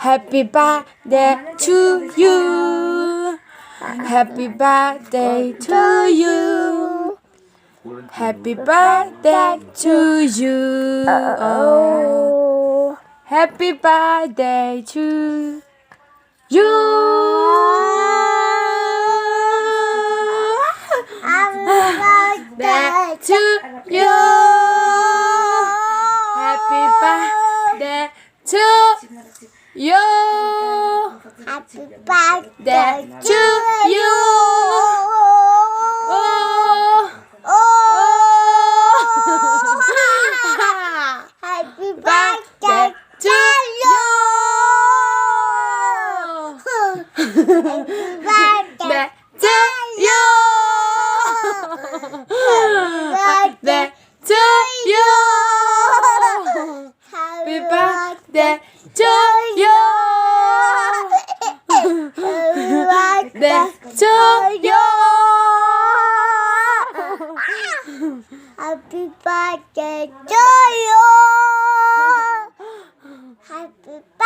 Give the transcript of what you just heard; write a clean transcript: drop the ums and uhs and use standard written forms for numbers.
Happy birthday to you. Happy birthday to you. Happy birthday to you. Oh. Happy birthday to you. Birthday to you. Happy birthday to you. Happy birthday To you. Oh. Happy birthday to you. birthday To you. Birthday to you. Happy birthday to you. Birthday to you. Happy birthday to you. Happy birthday.